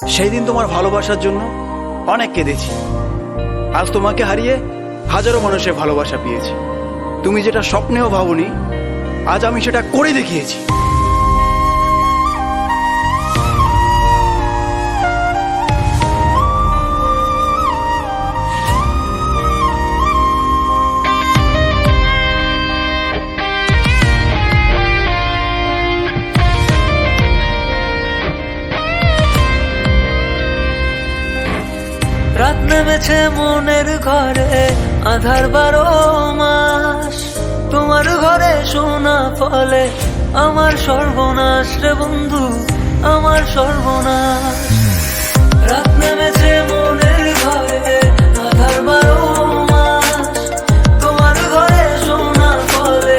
সেই দিন তোমার ভালোবাসার জন্য অনেক কেঁদেছি। আজ তোমাকে হারিয়ে হাজারো মানুষের ভালোবাসা পেয়েছি। তুমি যেটা স্বপ্নেও ভাবনি, আজ আমি সেটা করে দেখিয়েছি। রাত নেমেছে মনের ঘরে, আধার 12 মাস। তোমার ঘরে শোনা ফলে আমার সর্বনাশ রে বন্ধু, আমার সর্বনাশ। রাত নেমেছে মনের ঘরে, আধার 12 মাস। তোমার ঘরে শোনা ফলে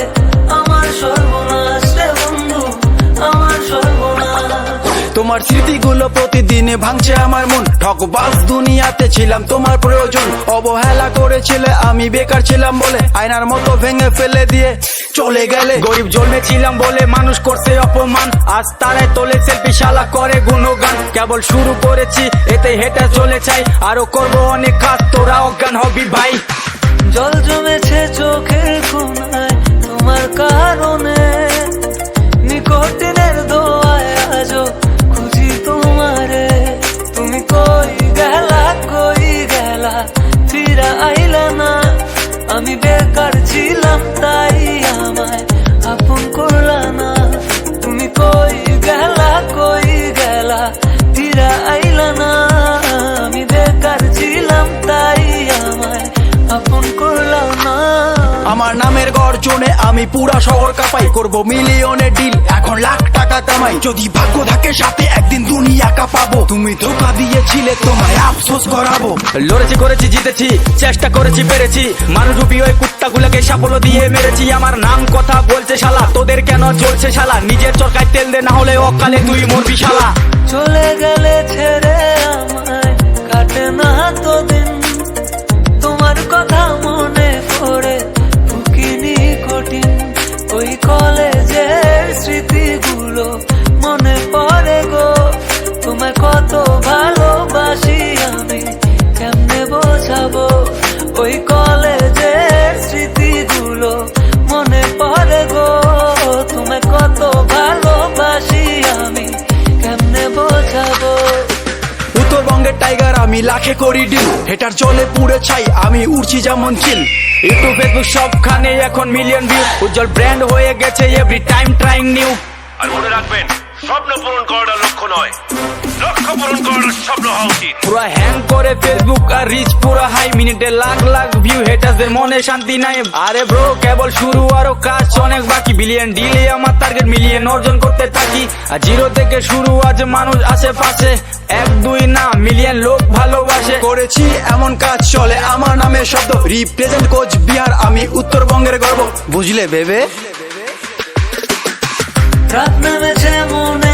আমার সর্বনাশ রে বন্ধু, আমার সর্বনাশ। তোমার স্মৃতিগুলো প্রতিদিনে ভাঙছে আমার মন। ঠকবাজ দুনিয়াতে ছিলাম তোমার প্রয়োজন। অবহেলা করেছিলে, আমি বেকার ছিলাম বলে আয়নার মতো ভেঙে ফেলে দিয়ে চলে গেলে। গরিব জন্মেছিলাম বলে মানুষ করছে অপমান, আজ তারাই তোলে সেলফি, শালা করে গুণগান। কেবল শুরু করেছি, এতে হেঁটে চলে চাই, আরো করবো অনেক কাজ, তোরা অজ্ঞান হবি ভাই। জল জমেছে চোখের কোণায় তোমার কারণে, নিকটিনের দোয়ায় আজও খুঁজি তোমারে। তুমি কই গেলা, ফিরা আইলা না। আমি বেকার ছিলাম তাই আমায় আপন করলা না। তুমি কই গেলা, ফিরা আইলা না। আমি বেকার ছিলাম তাই আমায় আপন করলা না। আমার নামের গর্জনে আমি পুরা শহর কাঁপাই, করব মিলিয়নের ডিল, এখন লাখ টাকা কামাই। যদি ভাগ্য থাকে সাথে একদিন দুনিয়া কাঁপাবো। তুমি ধোঁকা দিয়েছিলে, তোমায় আফসোস করাবো। লড়েছি, করেছি, জিতেছি, চেষ্টা করেছি, পেরেছি। মানুষ রূপী ওই কুত্তাগুলোকে সাফল্য দিয়ে মেরেছি। আমার নাম কথা বলছে শালা, তোদের কেন চলছে শালা? নিজের চরকায় তেল দে, না হলে অকালে তুই মরবি শালা। চলে গেলে ছেড়ে আমায় কাটে না তো দিন, তোমার কথা মনে পড়ে ফুকিনি কঠিন। ওই কলেজের স্মৃতিগুলো মনে পড়ে গো, তোমায় কত ভালোবাসি আমি কেমনে বোঝাবো। ওই কলেজের স্মৃতিগুলো মনে পড়ে গো, তোমায় কত ভালোবাসি আমি কেমনে বোঝাবো। উত্তরবঙ্গের টাইগার আমি, লাখে করি ডিল, হেটার চলে পুড়ে ছাই, আমি উড়ছি যেমন চিল। ইউটিউব, ফেসবুক সবখানে এখন মিলিয়ন ভিউ, উজ্জ্বল ব্র্যান্ড হয়ে গেছে এভরি টাইম ট্রাইং নিউ। আর মনে রাখবেন, স্বপ্ন পূরণ করাটা লক্ষ্য নয়, লক্ষ্য পূরণ করাটা স্বপ্ন হওয়া উচিত। পুরা হ্যাং করে ফেসবুক আর রিচ পুরা হাই, মিনিটে লাখ লাখ ভিউ, হেটারদের মনে শান্তি নাই। আরে ব্রো কেবল শুরু, আরো কাজ অনেক বাকি। বিলিয়ন ডিলে আমার টার্গেট, মিলিয়ন অর্জন করতে থাকি। আর জিরো থেকে শুরু, আজ মানুষ আশেপাশে, 1-2 না মিলিয়ন লোক ভালোবাসে। করেছি এমন কাজ চলে আমার নামে শব্দ, রিপ্রেজেন্ট কোচবিহার, আমি উত্তরবঙ্গের গর্ব, বুঝলে ভেবে। রাত নেমেছে মনে